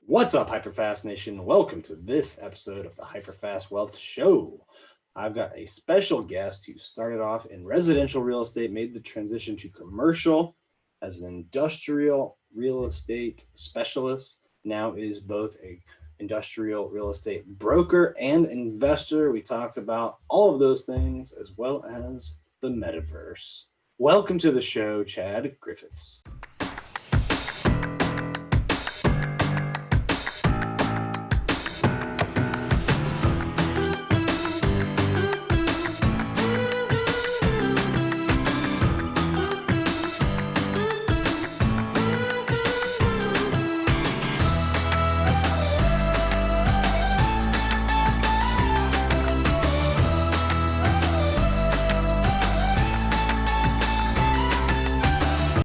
What's up, HyperFast Nation? Welcome to this episode of the HyperFast Wealth Show. I've got a special guest who started off in residential real estate, made the transition to commercial as an industrial real estate specialist, now is both a industrial real estate broker and investor. We talked about all of those things as well as the metaverse. Welcome to the show, Chad Griffiths.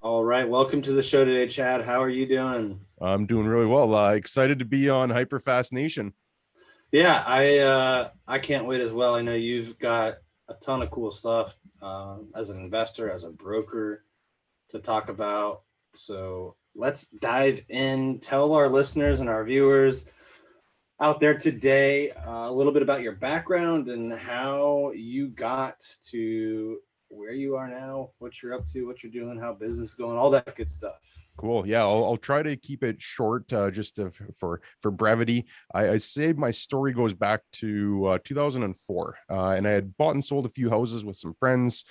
All right, welcome to the show today, Chad. How are you doing? I'm doing really well. Excited to be on HyperFast Nation. Yeah, I can't wait as well. I know you've got a ton of cool stuff as an investor, as a broker to talk about. So let's dive in. Tell our listeners and our viewers out there today a little bit about your background and how you got to where you are now, what you're up to, what you're doing, how business is going, all that good stuff. Cool. Yeah, I'll try to keep it short, for brevity. I say my story goes back to 2004, and I had bought and sold a few houses with some friends.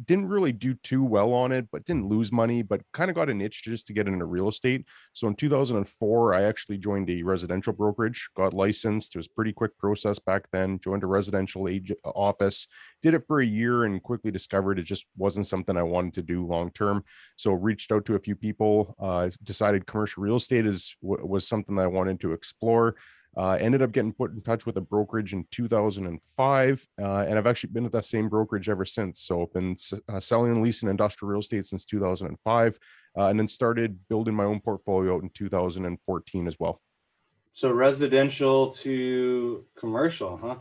Didn't really do too well on it, but didn't lose money, but kind of got an itch just to get into real estate. So in 2004, I actually joined a residential brokerage, got licensed. It was a pretty quick process back then. Joined a residential office, did it for a year, and quickly discovered it just wasn't something I wanted to do long term. So reached out to a few people, decided commercial real estate was something that I wanted to explore. Ended up getting put in touch with a brokerage in 2005, and I've actually been at that same brokerage ever since. So I've been selling and leasing industrial real estate since 2005, and then started building my own portfolio in 2014 as well. So residential to commercial, huh?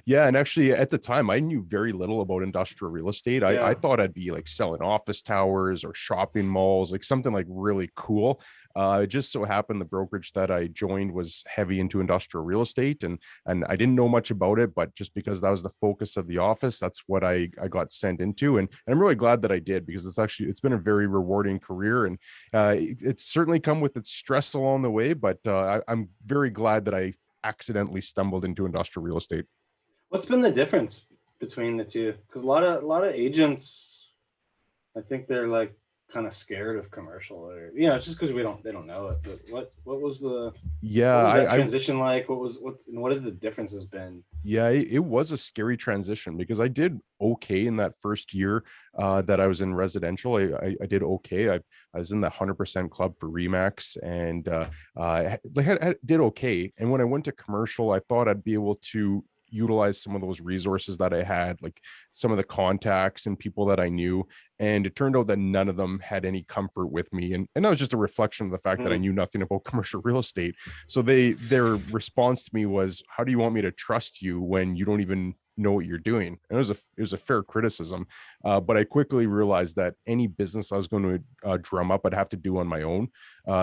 Yeah, and actually at the time I knew very little about industrial real estate. I thought I'd be like selling office towers or shopping malls, like something like really cool. It just so happened the brokerage that I joined was heavy into industrial real estate, and I didn't know much about it, but just because that was the focus of the office, that's what I got sent into, and I'm really glad that I did, because it's been a very rewarding career, and it's certainly come with its stress along the way, but I'm very glad that I accidentally stumbled into industrial real estate. What's been the difference between the two? Because a lot of agents, I think they're like kind of scared of commercial, or it's just because they don't know it. But what was the Yeah, what was that transition like? What have the differences been? Yeah, it was a scary transition, because I did okay in that first year that I was in residential. I did okay. I was in the 100% club for Remax, and I did okay. And when I went to commercial, I thought I'd be able to utilize some of those resources that I had, like some of the contacts and people that I knew. And it turned out that none of them had any comfort with me. And that was just a reflection of the fact that I knew nothing about commercial real estate. So their response to me was, how do you want me to trust you when you don't even know what you're doing? And it was a fair criticism. But I quickly realized that any business I was going to drum up, I'd have to do on my own.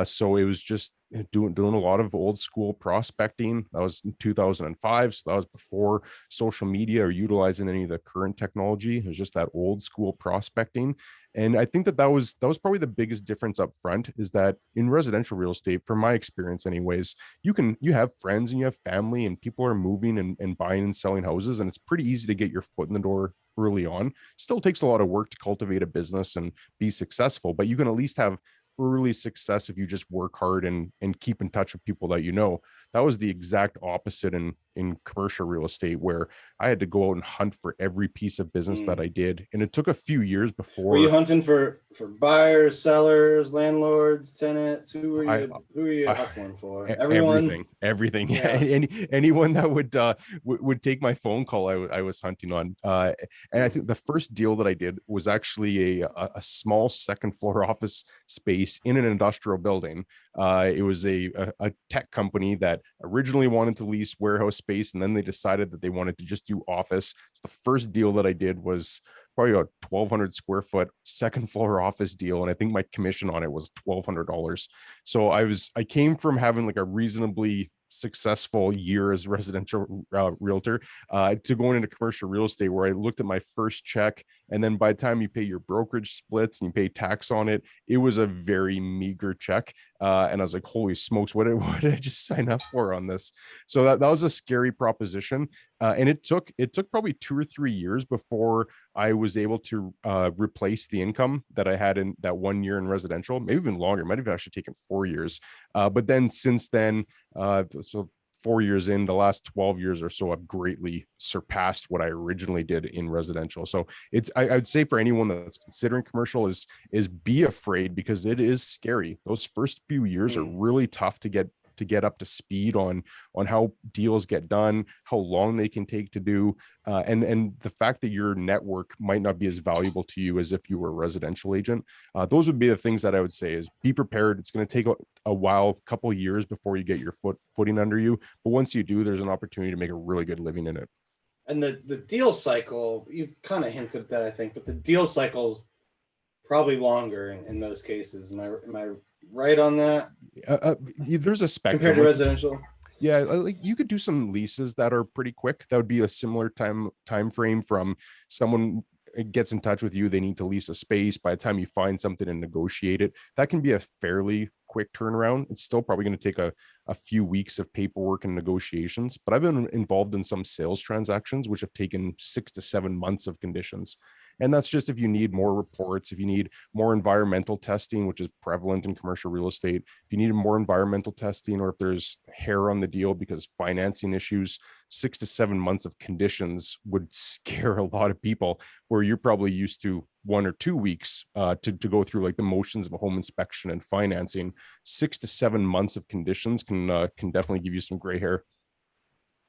So it was just doing a lot of old school prospecting. That was in 2005, so that was before social media or utilizing any of the current technology. It was just that old school prospecting. And I think that was probably the biggest difference up front, is that in residential real estate, from my experience anyways, you have friends and you have family, and people are moving and buying and selling houses, and it's pretty easy to get your foot in the door early on. Still takes a lot of work to cultivate a business and be successful, but you can at least have early success if you just work hard and keep in touch with people that you know. That was the exact opposite in commercial real estate, where I had to go out and hunt for every piece of business that I did, and it took a few years before. Were you hunting for buyers, sellers, landlords, tenants? Who were you hustling for? Everything. Yeah. Anyone that would take my phone call, I was hunting on. And I think the first deal that I did was actually a small second floor office space in an industrial building. It was a tech company that originally wanted to lease warehouse space, and then they decided that they wanted to just do office. So the first deal that I did was probably a 1,200 square foot second floor office deal, and I think my commission on it was $1,200. So I came from having like a reasonably successful year as a residential realtor to going into commercial real estate, where I looked at my first check, and then by the time you pay your brokerage splits and you pay tax on it, it was a very meager check. And I was like, holy smokes, what did I just sign up for on this? So that was a scary proposition. And it took probably 2 or 3 years before I was able to replace the income that I had in that 1 year in residential, maybe even longer. It might have actually taken 4 years. But then since then, so 4 years in, the last 12 years or so, I've greatly surpassed what I originally did in residential. So I'd say for anyone that's considering commercial is be afraid, because it is scary. Those first few years are really tough to get up to speed on how deals get done, how long they can take to do, and the fact that your network might not be as valuable to you as if you were a residential agent. Those would be the things that I would say is be prepared. It's going to take a while, couple of years before you get your footing under you, but once you do, there's an opportunity to make a really good living in it. And the deal cycle, you kind of hinted at that, I think, but the deal cycle's probably longer in most cases. Am I right on that? There's a spectrum compared to residential. Yeah, like you could do some leases that are pretty quick. That would be a similar time frame from someone gets in touch with you, they need to lease a space. By the time you find something and negotiate it, that can be a fairly quick turnaround. It's still probably going to take a few weeks of paperwork and negotiations, but I've been involved in some sales transactions which have taken 6 to 7 months of conditions. And that's just if you need more reports, if you need more environmental testing, which is prevalent in commercial real estate, if you need more environmental testing, or if there's hair on the deal because financing issues, 6 to 7 months of conditions would scare a lot of people, where you're probably used to 1 or 2 weeks to go through like the motions of a home inspection and financing. 6 to 7 months of conditions can definitely give you some gray hair.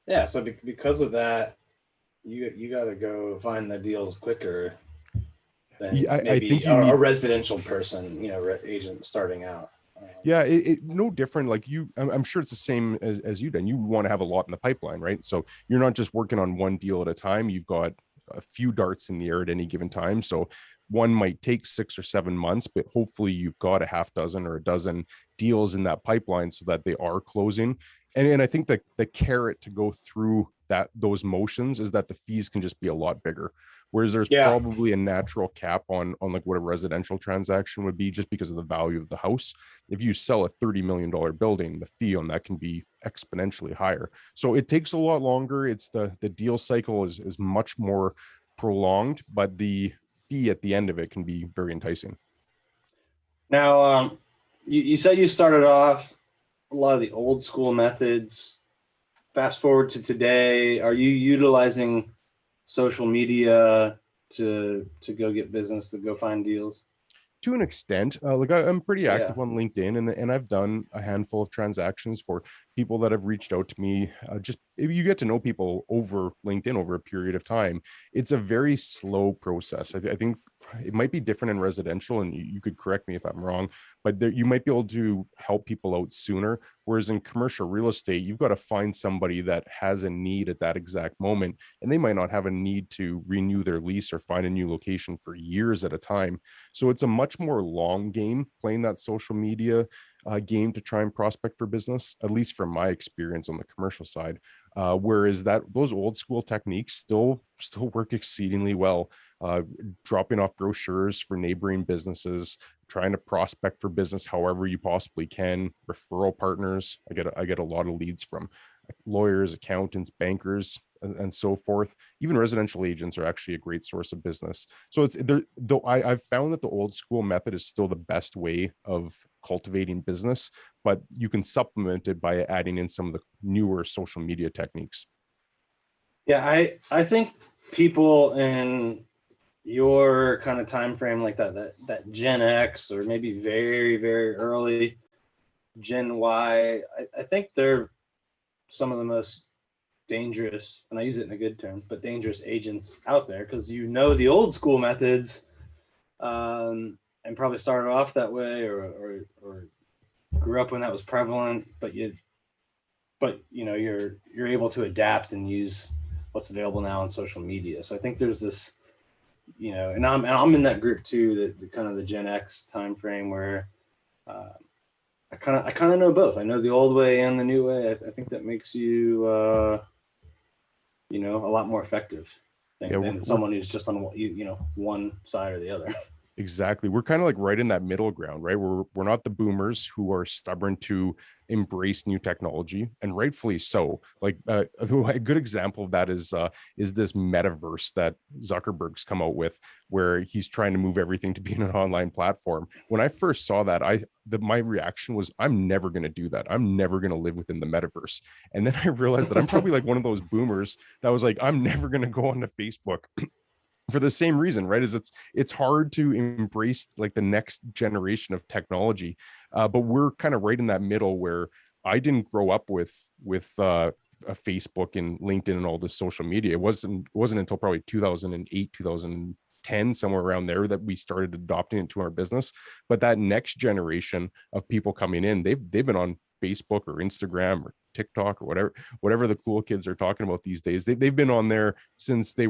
Yeah, so because of that, you got to go find the deals quicker than maybe I think a residential person, agent starting out. Yeah, no different. Like I'm sure it's the same as you done. You want to have a lot in the pipeline, right? So you're not just working on one deal at a time. You've got a few darts in the air at any given time. So one might take 6 or 7 months, but hopefully you've got a half dozen or a dozen deals in that pipeline so that they are closing. And I think that the carrot to go through those motions is that the fees can just be a lot bigger. Whereas there's probably a natural cap on like what a residential transaction would be, just because of the value of the house. If you sell a $30 million building, the fee on that can be exponentially higher. So it takes a lot longer. It's the deal cycle is much more prolonged, but the fee at the end of it can be very enticing. Now, you said you started off a lot of the old school methods. Fast forward to today, are you utilizing social media to go get business, to go find deals? To an extent, like I'm pretty active on LinkedIn, and I've done a handful of transactions for people that have reached out to me. Just if you get to know people over LinkedIn over a period of time, it's a very slow process. I think it might be different in residential, and you could correct me if I'm wrong, but you might be able to help people out sooner. Whereas in commercial real estate, you've got to find somebody that has a need at that exact moment, and they might not have a need to renew their lease or find a new location for years at a time. So it's a much more long game playing that social media game to try and prospect for business, at least from my experience on the commercial side. Whereas those old school techniques still work exceedingly well. Dropping off brochures for neighboring businesses, trying to prospect for business however you possibly can, referral partners. I get a lot of leads from lawyers, accountants, bankers, and so forth. Even residential agents are actually a great source of business. So it's there, though I've found that the old school method is still the best way of cultivating business, but you can supplement it by adding in some of the newer social media techniques. Yeah, I think people in your kind of time frame, like that Gen X, or maybe very, very early Gen Y, I think they're some of the most dangerous, and I use it in a good term, but dangerous agents out there, because the old school methods, and probably started off that way, or grew up when that was prevalent, but you're able to adapt and use what's available now on social media. So I think there's this and I'm in that group too, the kind of the Gen X time frame where uh, I kind of know both. I know the old way and the new way. I think that makes you a lot more effective Yeah, than someone who's just on one side or the other. exactly. We're kind of like right in that middle ground, right? We're not the boomers who are stubborn to embrace new technology, and rightfully so. Like a good example of that is this metaverse that Zuckerberg's come out with, where he's trying to move everything to be in an online platform. When I first saw that, my reaction was, I'm never going to do that. I'm never going to live within the metaverse. And then I realized that I'm probably like one of those boomers that was like, I'm never going to go onto Facebook for the same reason, right? Is it's hard to embrace like the next generation of technology, but we're kind of right in that middle where I didn't grow up with a Facebook and LinkedIn and all this social media. It wasn't until probably 2008, 2010, somewhere around there, that we started adopting it to our business. But that next generation of people coming in, they've been on Facebook or Instagram or TikTok or whatever the cool kids are talking about these days. They've been on there since they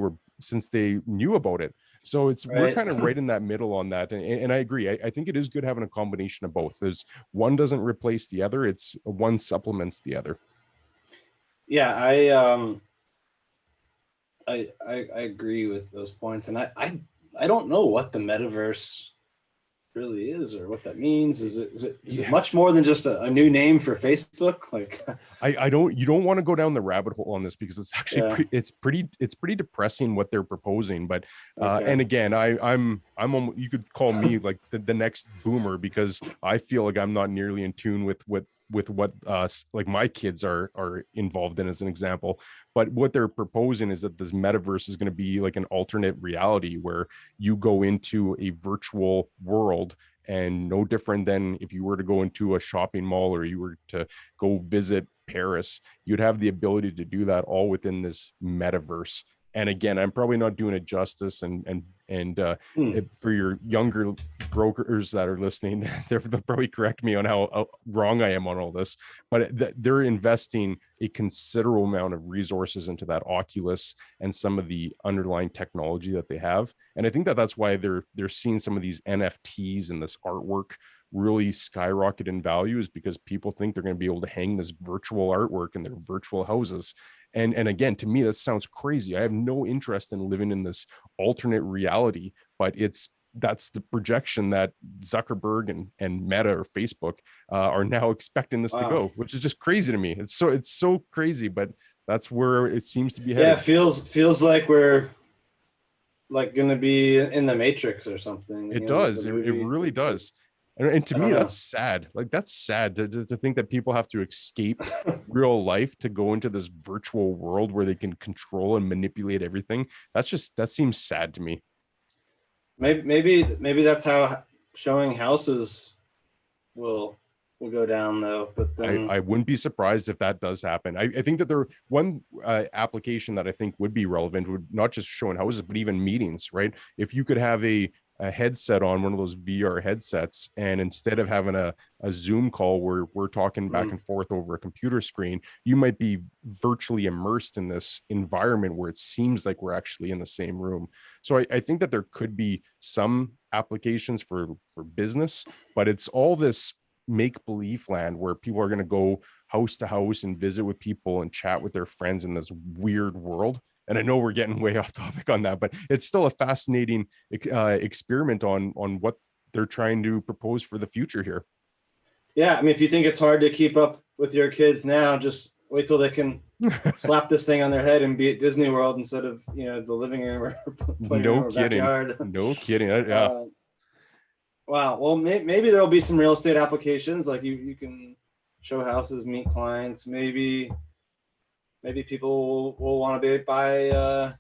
knew about it. So we're Right. kind of right in that middle on that. And I agree. I think it is good having a combination of both. There's one doesn't replace the other. It's one supplements the other. Yeah, I agree with those points, and I don't know what the metaverse really is or what that means. Is it much more than just a new name for Facebook? Like, You don't want to go down the rabbit hole on this, because it's actually yeah. it's pretty depressing what they're proposing. But Okay. and again, you could call me like the next boomer, because I feel like I'm not nearly in tune with what like my kids are involved in, as an example. But what they're proposing is that this metaverse is going to be like an alternate reality where you go into a virtual world, and no different than if you were to go into a shopping mall or you were to go visit Paris, you'd have the ability to do that all within this metaverse. And again, I'm probably not doing it justice, and for your younger brokers that are listening, they'll probably correct me on how wrong I am on all this, but they're investing a considerable amount of resources into that Oculus and some of the underlying technology that they have. And I think that's why they're seeing some of these NFTs and this artwork really skyrocket in value, is because people think they're going to be able to hang this virtual artwork in their virtual houses. And again, to me, that sounds crazy. I have no interest in living in this alternate reality, but that's the projection that Zuckerberg and Meta or Facebook are now expecting this to Wow. go, which is just crazy to me. It's so crazy, but that's where it seems to be Yeah, headed. it feels like we're like going to be in the Matrix or something. It The does. It movie. really does. And to I me, don't know. that's sad. Like, that's sad to think that people have to escape real life to go into this virtual world where they can control and manipulate everything. That seems sad to me. Maybe that's how showing houses will go down though. But then, I wouldn't be surprised if that does happen. I think that there one application that I think would be relevant would not just showing houses, but even meetings, right? If you could have a headset on, one of those VR headsets, and instead of having a Zoom call where we're talking back and forth over a computer screen, you might be virtually immersed in this environment where it seems like we're actually in the same room. So I think that there could be some applications for business, but it's all this make believe land where people are going to go house to house and visit with people and chat with their friends in this weird world. And I know we're getting way off topic on that, but it's still a fascinating experiment on what they're trying to propose for the future here. yeah, I mean, if you think it's hard to keep up with your kids now, just wait till they can slap this thing on their head and be at Disney World instead of the living room or playroom No or kidding. backyard. No kidding. Yeah. uh, wow. Well, maybe there'll be some real estate applications like you can show houses, meet clients. Maybe people will want to buy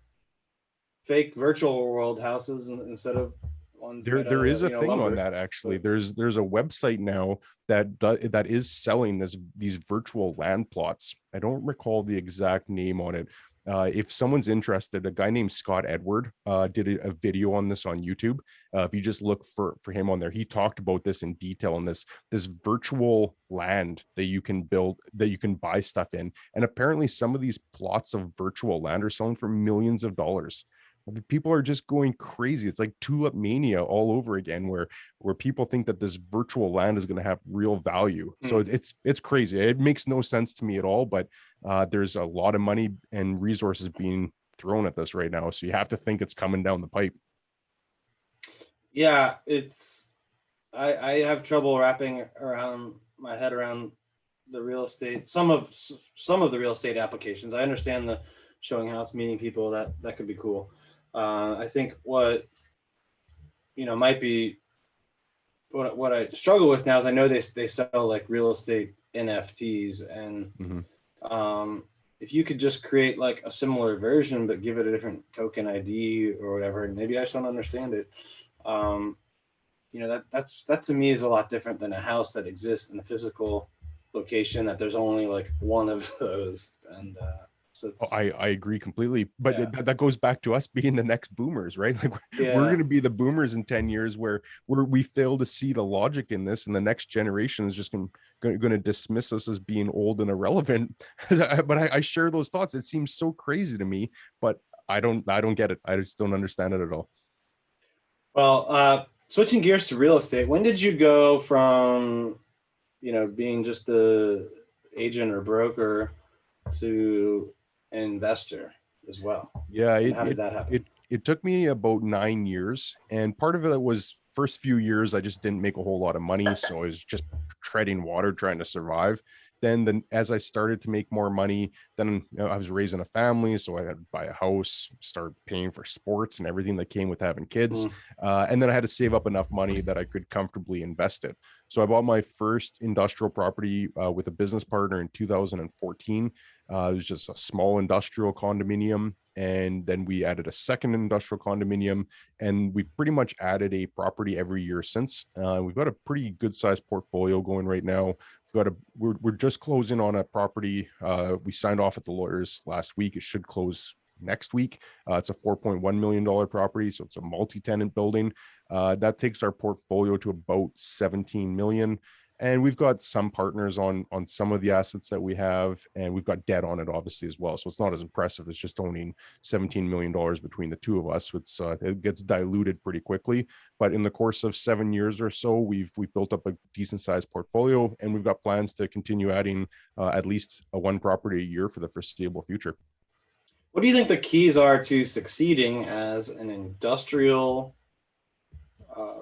fake virtual world houses instead of ones made out There is of a thing on lumber. that, actually. But There's a website now that is selling these virtual land plots. I don't recall the exact name on it. If someone's interested, a guy named Scott Edward did a video on this on YouTube. If you just look for him on there, he talked about this in detail on this virtual land that you can build, that you can buy stuff in. And apparently some of these plots of virtual land are selling for millions of dollars, People are just going crazy. It's like tulip mania all over again, where people think that this virtual land is going to have real value. So Hmm. it's crazy. It makes no sense to me at all. But there's a lot of money and resources being thrown at this right now. So you have to think it's coming down the pipe. Yeah, I have trouble wrapping around my head around the real estate. Some of the real estate applications. I understand the showing house, meeting people. That could be cool. I think what might be what I struggle with now is I know they sell like real estate NFTs, and Mhm. um, if you could just create like a similar version but give it a different token ID or whatever, and maybe I just don't understand it. Um, that to me is a lot different than a house that exists in a physical location that there's only like one of those, and so Oh, it's I agree completely, but yeah, that goes back to us being the next boomers, right? Like we're yeah. going to be the boomers in 10 years where we fail to see the logic in this, and the next generation is just going to dismiss us as being old and irrelevant. But I share those thoughts. It seems so crazy to me, but I don't get it. I just don't understand it at all. Well, switching gears to real estate, when did you go from being just the agent or broker to an investor as well? Yeah, And it how did it that happen? it it took me about 9 years, and part of it was first few years I just didn't make a whole lot of money, so I was just treading water trying to survive. Then as I started to make more money, then I was raising a family, so I had to buy a house, start paying for sports and everything that came with having kids, Mm, and then I had to save up enough money that I could comfortably invest it. So I bought my first industrial property with a business partner in 2014. It was just a small industrial condominium. And then we added a second industrial condominium, and we've pretty much added a property every year since. We've got a pretty good sized portfolio going right now. We're just closing on a property. We signed off at the lawyers last week. It should close next week. It's a $4.1 million property. So it's a multi-tenant building. That takes our portfolio to about 17 million. And we've got some partners on some of the assets that we have, and we've got debt on it obviously as well. So it's not as impressive as just owning $17 million between the two of us. It gets diluted pretty quickly. But in the course of 7 years or so, we've built up a decent sized portfolio, and we've got plans to continue adding at least a one property a year for the foreseeable future. what do you think the keys are to succeeding as an industrial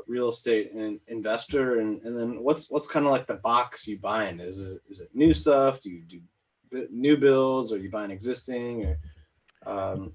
real estate investor, and then what's kind of like the box you buy in? Is it new stuff? Do you do new builds? Or are you buying existing? Or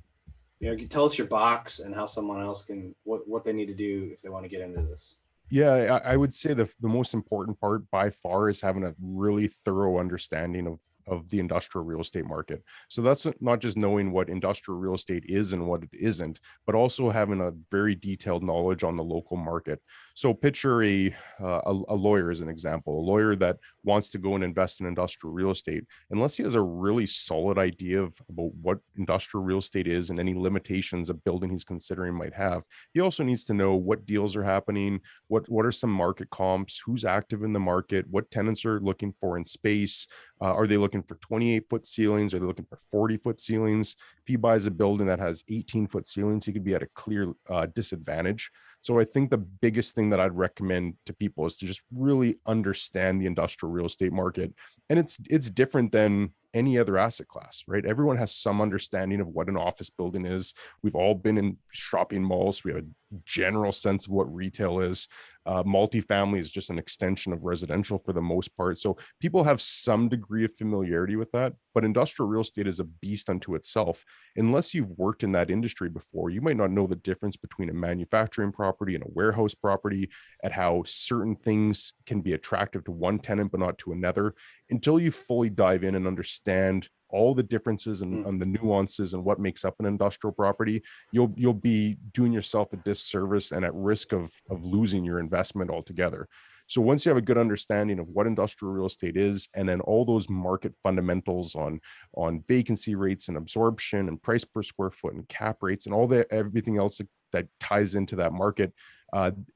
tell us your box and how someone else can what they need to do if they want to get into this. Yeah, I would say the most important part by far is having a really thorough understanding of the industrial real estate market. So that's not just knowing what industrial real estate is and what it isn't, but also having a very detailed knowledge on the local market. So picture a lawyer as an example, a lawyer that wants to go and invest in industrial real estate. Unless he has a really solid idea about what industrial real estate is and any limitations a building he's considering might have, he also needs to know what deals are happening, what are some market comps, who's active in the market, what tenants are looking for in space. Are they looking for 28-foot ceilings? Are they looking for 40-foot ceilings? If he buys a building that has 18-foot ceilings, he could be at a clear disadvantage. So I think the biggest thing that I'd recommend to people is to just really understand the industrial real estate market. And it's different than any other asset class, right? Everyone has some understanding of what an office building is. We've all been in shopping malls. We have a general sense of what retail is. Multifamily is just an extension of residential for the most part. So people have some degree of familiarity with that, but industrial real estate is a beast unto itself. Unless you've worked in that industry before, you might not know the difference between a manufacturing property and a warehouse property, at how certain things can be attractive to one tenant but not to another, until you fully dive in and understand all the differences and the nuances and what makes up an industrial property. You'll be doing yourself a disservice and at risk of losing your investment altogether. So once you have a good understanding of what industrial real estate is, and then all those market fundamentals on vacancy rates and absorption and price per square foot and cap rates and all the everything else that ties into that market,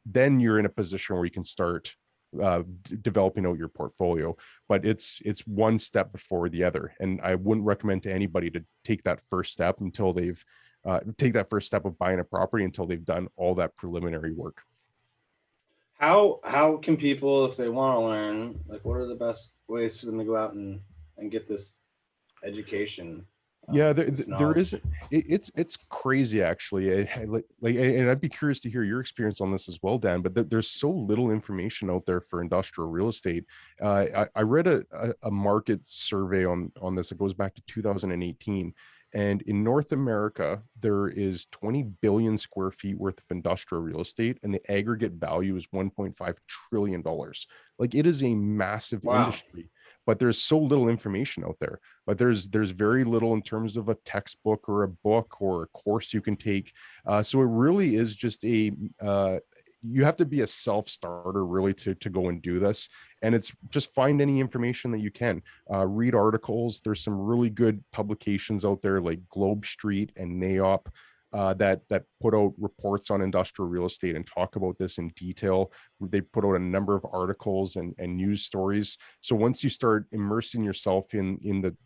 then you're in a position where you can start developing out your portfolio. But it's one step before the other, and I wouldn't recommend to anybody to take that first step until they've take that first step of buying a property until they've done all that preliminary work. How can people, if they want to learn, like what are the best ways for them to go out and get this education? Yeah, This there knowledge? is. It's crazy actually. And I'd be curious to hear your experience on this as well, Dan. But there's so little information out there for industrial real estate. I read a market survey on this. It goes back to 2018, and in North America there is 20 billion square feet worth of industrial real estate, and the aggregate value is 1.5 trillion dollars. Like, it is a massive Wow. industry, but there's so little information out there. But there's very little in terms of a textbook or a book or a course you can take. So it really is just you have to be a self-starter really to go and do this. And it's just find any information that you can. Read articles. There's some really good publications out there like Globe Street and NAOP, that put out reports on industrial real estate and talk about this in detail. They put out a number of articles and news stories. So once you start immersing yourself in the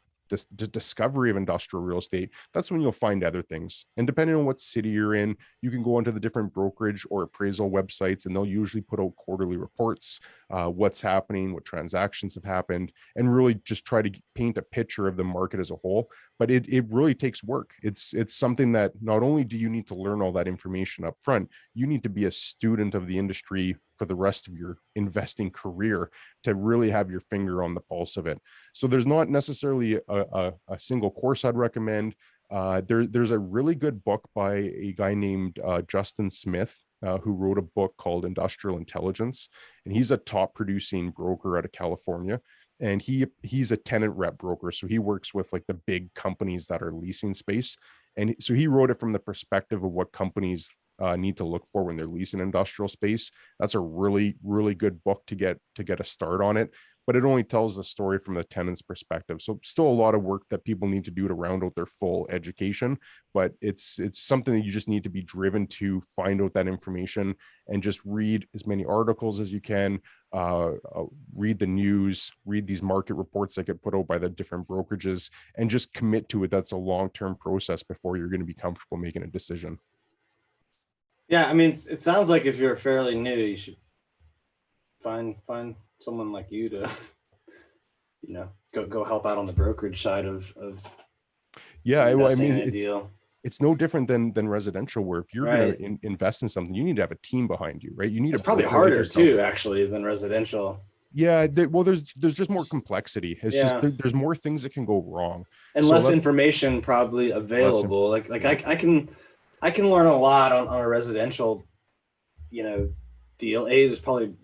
discovery of industrial real estate, that's when you'll find other things. And depending on what city you're in, you can go onto the different brokerage or appraisal websites, and they'll usually put out quarterly reports, what's happening, what transactions have happened, and really just try to paint a picture of the market as a whole. But it really takes work. It's something that not only do you need to learn all that information up front, you need to be a student of the industry for the rest of your investing career to really have your finger on the pulse of it. So there's not necessarily a single course I'd recommend. There's a really good book by a guy named Justin Smith, who wrote a book called Industrial Intelligence, and he's a top producing broker out of California. And he's a tenant rep broker, so he works with like the big companies that are leasing space. And so he wrote it from the perspective of what companies need to look for when they're leasing industrial space. That's a really, really good book to get a start on it. But it only tells the story from the tenant's perspective. So still a lot of work that people need to do to round out their full education. But it's something that you just need to be driven to find out that information and just read as many articles as you can. Read the news, read these market reports that get put out by the different brokerages, and just commit to it. That's a long-term process before you're going to be comfortable making a decision. Yeah, I mean, it sounds like if you're fairly new, you should find someone like you to, go help out on the brokerage side of Yeah, I investing mean, in a deal. it's no different than residential, where if you're Right. going to invest in something, you need to have a team behind you, right? You need It's a probably broker like harder yourself. too, actually, than residential. Yeah, well, there's just more complexity. It's just Yeah. there's more things that can go wrong, And so less that's information probably less. available. Like Yeah. I can learn a lot on a residential, deal. There's probably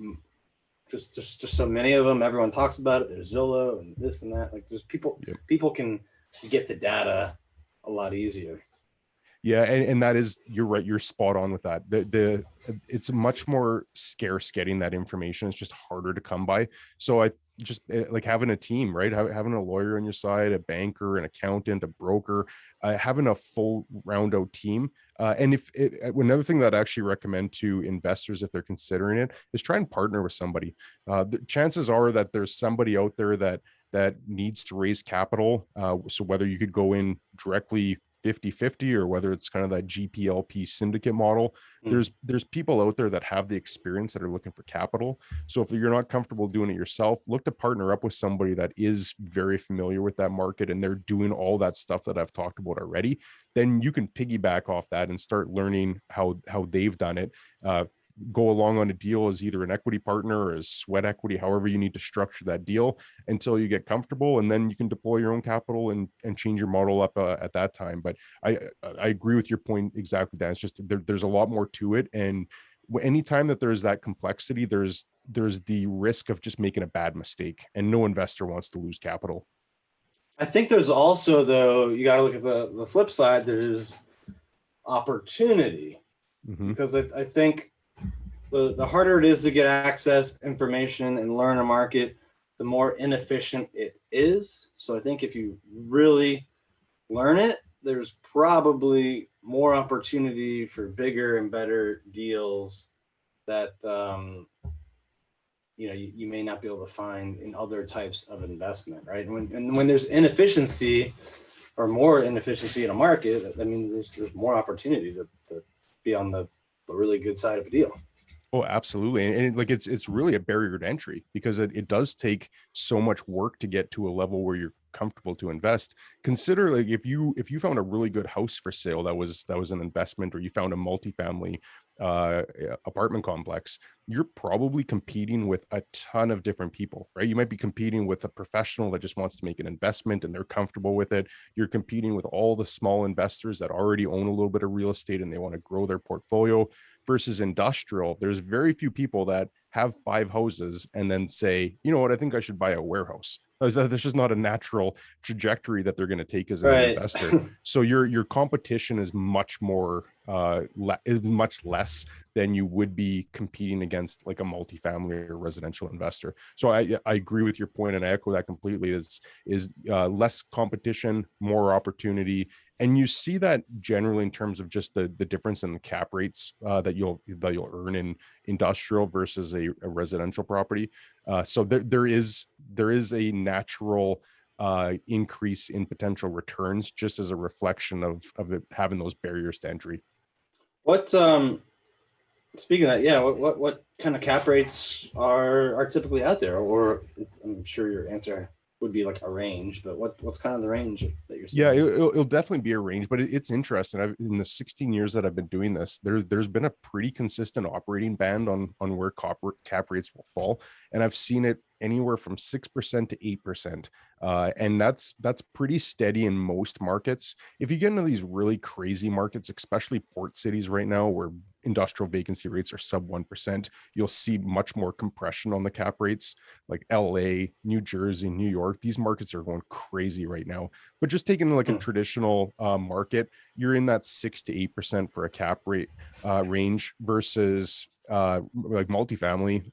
just so many of them. Everyone talks about it. There's Zillow and this and that. Like, there's Yep. people can get the data a lot easier. Yeah, and that is, you're right, you're spot on with that. It's much more scarce getting that information. It's just harder to come by. So I just like having a team, right? Having a lawyer on your side, a banker, an accountant, a broker, having a full round out team. And another thing that I actually recommend to investors, if they're considering it, is try and partner with somebody. The chances are that there's somebody out there that needs to raise capital. So whether you could go in directly 50-50, or whether it's kind of that GPLP syndicate model, there's people out there that have the experience that are looking for capital. So if you're not comfortable doing it yourself, look to partner up with somebody that is very familiar with that market and they're doing all that stuff that I've talked about already. Then you can piggyback off that and start learning how they've done it. Go along on a deal as either an equity partner or as sweat equity, however you need to structure that deal until you get comfortable, and then you can deploy your own capital and change your model up at that time. But I agree with your point exactly, Dan. It's just there's a lot more to it, and anytime that there's that complexity, there's the risk of just making a bad mistake, and no investor wants to lose capital. I think there's also, though, you got to look at the flip side. There's opportunity, because I think the harder it is to get access, information, and learn a market, the more inefficient it is. So I think if you really learn it, there's probably more opportunity for bigger and better deals that you may not be able to find in other types of investment, right? And when there's inefficiency, or more inefficiency in a market, that means there's more opportunity to be on the really good side of a deal. Oh, absolutely. And like it's really a barrier to entry because it does take so much work to get to a level where you're comfortable to invest. Consider like if you found a really good house for sale that was an investment, or you found a multifamily uh apartment complex, you're probably competing with a ton of different people, right? You might be competing with a professional that just wants to make an investment and they're comfortable with it. You're competing with all the small investors that already own a little bit of real estate and they want to grow their portfolio. Versus industrial, there's very few people that have 5 houses and then say, you know what, I think I should buy a warehouse. That's just not a natural trajectory that they're going to take as an Right. investor. So your competition is much more is much less than you would be competing against like a multifamily or residential investor. So I agree with your point and I echo that completely. Is less competition, more opportunity, and you see that generally in terms of just the difference in the cap rates that you'll earn in industrial versus a residential property. So there is a natural increase in potential returns just as a reflection of it having those barriers to entry. What speaking of that, yeah, what kind of cap rates are typically out there? Or I'm sure your answer would be like a range, but what's kind of the range that you're seeing? Yeah, it'll definitely be a range, but it's interesting. In the 16 years that I've been doing this, there's been a pretty consistent operating band on where cap rates will fall, and I've seen it anywhere from 6% to 8%, and that's pretty steady in most markets. If you get into these really crazy markets, especially port cities right now, where industrial vacancy rates are sub 1%, you'll see much more compression on the cap rates, like LA, New Jersey, New York. These markets are going crazy right now. But just taking like a traditional market, you're in that 6 to 8% for a cap rate range versus like multifamily.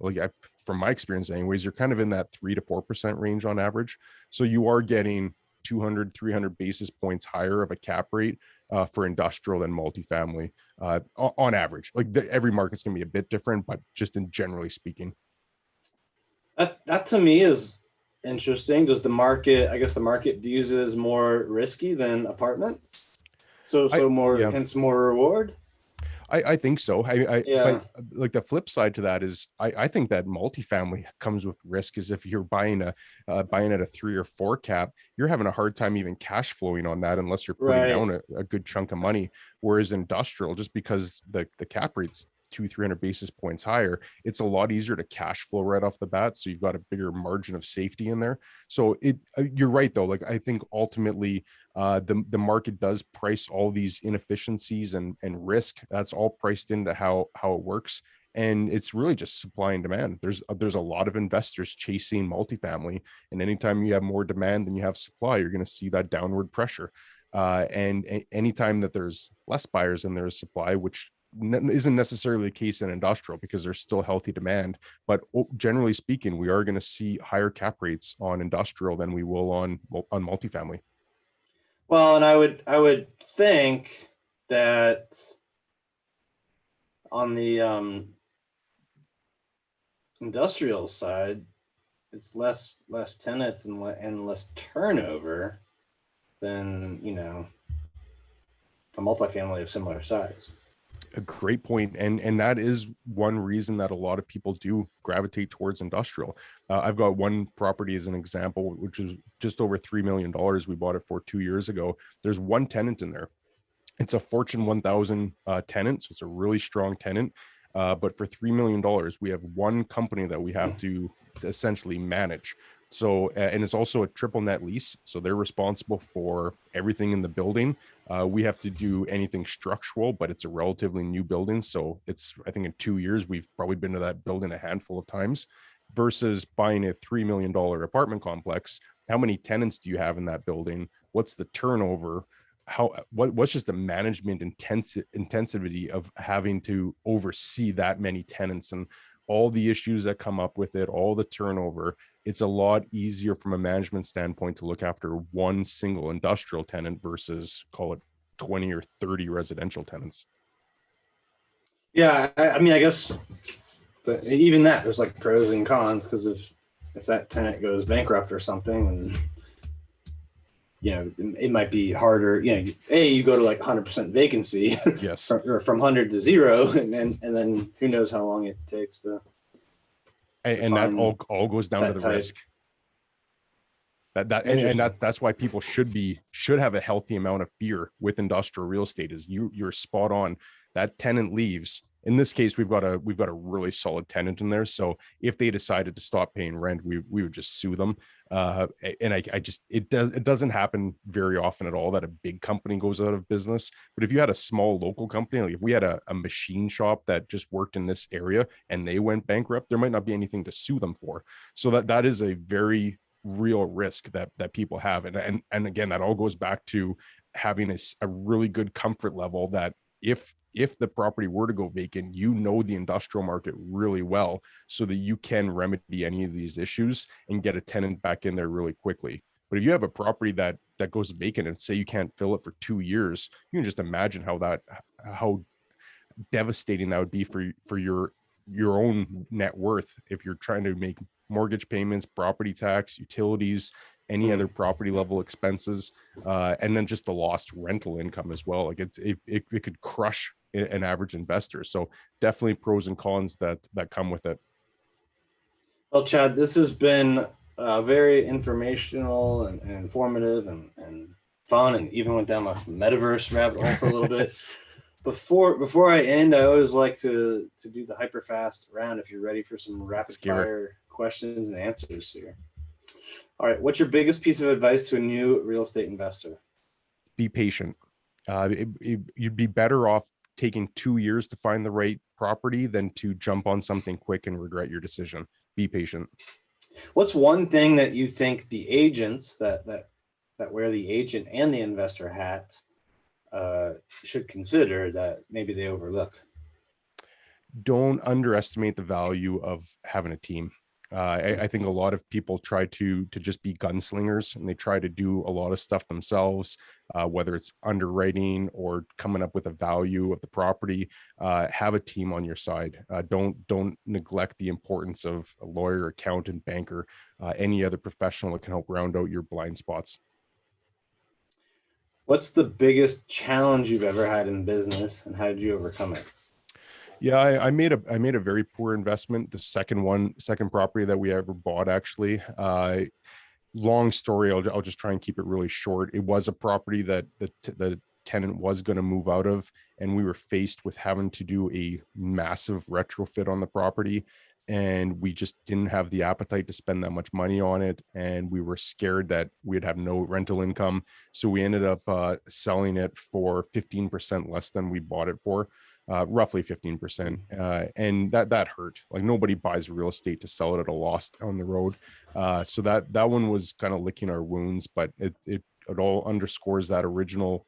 From my experience anyways, you're kind of in that 3 to 4% range on average. So you are getting 200, 300 basis points higher of a cap rate for industrial than multifamily on average. Like every market's going to be a bit different, but just in generally speaking. That to me is interesting. Does the market, I guess the market views it as more risky than apartments? So more, yeah. hence more reward? I think so. Yeah. But like the flip side to that is I think that multifamily comes with risk. Is if you're buying at a 3 or 4 cap, you're having a hard time even cash flowing on that unless you're putting Right. down a good chunk of money. Whereas industrial, just because the cap rate's 200-300 basis points higher, it's a lot easier to cash flow right off the bat. So you've got a bigger margin of safety in there. So you're right though. Like I think ultimately the market does price all these inefficiencies and risk. That's all priced into how it works. And it's really just supply and demand. There's a lot of investors chasing multifamily, and anytime you have more demand than you have supply, you're going to see that downward pressure. And anytime that there's less buyers than there is supply, which isn't necessarily the case in industrial because there's still healthy demand, but generally speaking, we are going to see higher cap rates on industrial than we will on multifamily. Well, and I would think that on the industrial side, it's less tenants and less turnover than a multifamily of similar size. A great point, and that is one reason that a lot of people do gravitate towards industrial. I've got one property as an example, which is just over $3 million. We bought it for 2 years ago. There's one tenant in there. It's a Fortune 1000 tenant, so it's a really strong tenant. But for $3 million, we have one company that we have to essentially manage. So, and it's also a triple net lease. So they're responsible for everything in the building. We have to do anything structural, but it's a relatively new building. So I think in 2 years, we've probably been to that building a handful of times versus buying a $3 million apartment complex. How many tenants do you have in that building? What's the turnover? What's just the management intensity of having to oversee that many tenants and all the issues that come up with it, all the turnover. It's a lot easier from a management standpoint to look after one single industrial tenant versus call it 20 or 30 residential tenants. Yeah, I mean, I guess even that there's like pros and cons, because if that tenant goes bankrupt or something, and it might be harder. You go to like 100% vacancy Yes. from 100 to 0, and then who knows how long it takes to And that find all goes down to that the type. risk. And that's why people should have a healthy amount of fear with industrial real estate. Is you're spot on. That tenant leaves. In this case, we've got a really solid tenant in there. So if they decided to stop paying rent, we would just sue them. And I just it doesn't happen very often at all that a big company goes out of business. But if you had a small local company, like if we had a machine shop that just worked in this area and they went bankrupt, there might not be anything to sue them for. So that is a very real risk that people have. And again, that all goes back to having a really good comfort level that if the property were to go vacant, the industrial market really well so that you can remedy any of these issues and get a tenant back in there really quickly. But if you have a property that goes vacant and say you can't fill it for 2 years, you can just imagine how devastating that would be for your own net worth if you're trying to make mortgage payments, property tax, utilities, any other property level expenses, and then just the lost rental income as well. Like it could crush an average investor. So definitely pros and cons that come with it. Well, Chad, this has been very informational and informative and fun, and even went down my Metaverse rabbit hole for a little bit. Before I end, I always like to do the HyperFast round. If you're ready for some rapid fire questions and answers here. All right, what's your biggest piece of advice to a new real estate investor? Be patient. You'd be better off taking 2 years to find the right property than to jump on something quick and regret your decision. Be patient. What's one thing that you think the agents that wear the agent and the investor hat should consider that maybe they overlook? Don't underestimate the value of having a team. I think a lot of people try to just be gunslingers, and they try to do a lot of stuff themselves, whether it's underwriting or coming up with a value of the property. Have a team on your side. Don't neglect the importance of a lawyer, accountant, banker, any other professional that can help round out your blind spots. What's the biggest challenge you've ever had in business, and how did you overcome it? Yeah, I made a very poor investment. The second property that we ever bought, actually. Long story. I'll just try and keep it really short. It was a property that the tenant was going to move out of, and we were faced with having to do a massive retrofit on the property, and we just didn't have the appetite to spend that much money on it, and we were scared that we'd have no rental income. So we ended up selling it for 15% less than we bought it for. Roughly 15%. And that hurt. Like, nobody buys real estate to sell it at a loss down the road. So that one was kind of licking our wounds, but it all underscores that original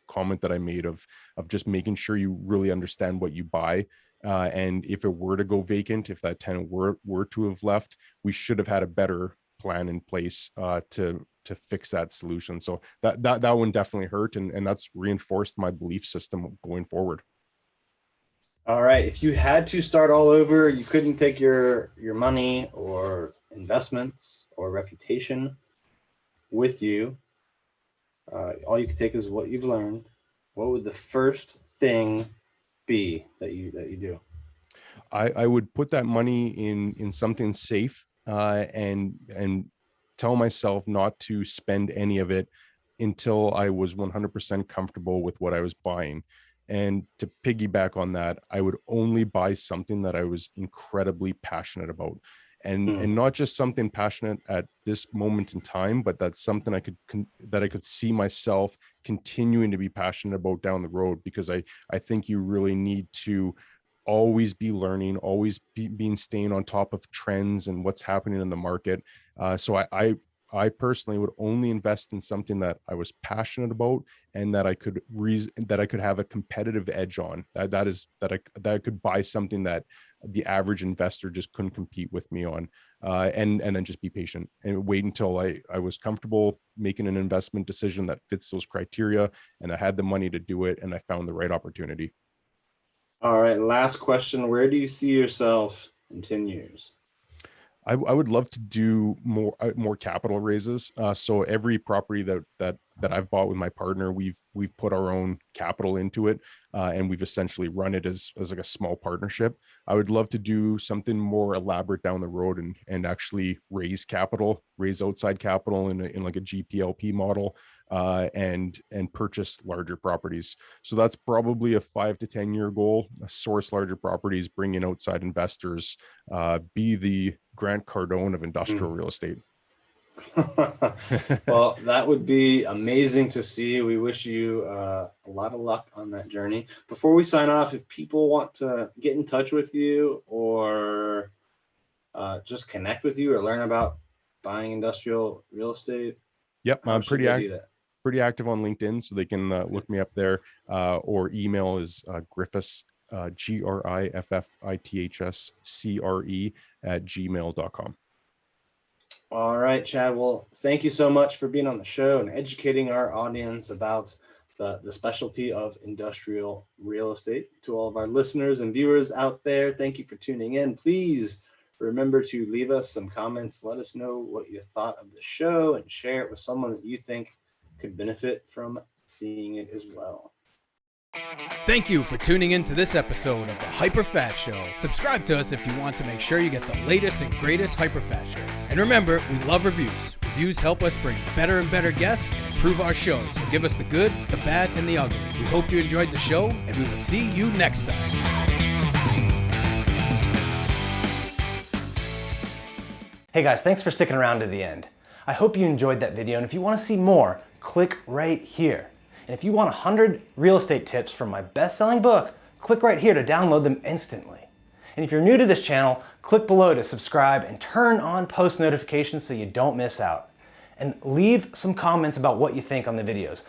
comment that I made of just making sure you really understand what you buy. And if it were to go vacant, if that tenant were to have left, we should have had a better plan in place to fix that solution. So that one definitely hurt, and that's reinforced my belief system going forward. All right. If you had to start all over, you couldn't take your money or investments or reputation with you. All you could take is what you've learned. What would the first thing be that you do? I would put that money in something safe, and tell myself not to spend any of it until I was 100% comfortable with what I was buying. And to piggyback on that, I would only buy something that I was incredibly passionate about, and not just something passionate at this moment in time, but that's something I could see myself continuing to be passionate about down the road. Because I think you really need to always be learning, always staying on top of trends and what's happening in the market. So I personally would only invest in something that I was passionate about and that I could have a competitive edge on. That I could buy something that the average investor just couldn't compete with me on, and then just be patient and wait until I was comfortable making an investment decision that fits those criteria, and I had the money to do it, and I found the right opportunity. All right. Last question. Where do you see yourself in 10 years? I would love to do more capital raises. So every property that I've bought with my partner, we've put our own capital into it, and we've essentially run it as like a small partnership. I would love to do something more elaborate down the road and actually raise outside capital in like a GPLP model, and purchase larger properties. So that's probably a 5 to 10 year goal. Source larger properties, bring in outside investors, be the Grant Cardone of industrial real estate. Well, that would be amazing to see. We wish you a lot of luck on that journey. Before we sign off, if people want to get in touch with you or just connect with you or learn about buying industrial real estate, Yep, how I'm should they do that? pretty active on LinkedIn, so they can look me up there, or email is Griffiths, GRIFFITHSCRE @gmail.com. All right, Chad. Well, thank you so much for being on the show and educating our audience about the specialty of industrial real estate. To all of our listeners and viewers out there, thank you for tuning in. Please remember to leave us some comments. Let us know what you thought of the show and share it with someone that you think could benefit from seeing it as well. Thank you for tuning in to this episode of the HyperFast Show. Subscribe to us if you want to make sure you get the latest and greatest HyperFast shows. And remember, we love reviews. Reviews help us bring better and better guests and improve our shows. So give us the good, the bad, and the ugly. We hope you enjoyed the show, and we will see you next time. Hey guys, thanks for sticking around to the end. I hope you enjoyed that video, and if you want to see more, click right here. And if you want 100 real estate tips from my best-selling book, click right here to download them instantly. And if you're new to this channel, click below to subscribe and turn on post notifications so you don't miss out. And leave some comments about what you think on the videos.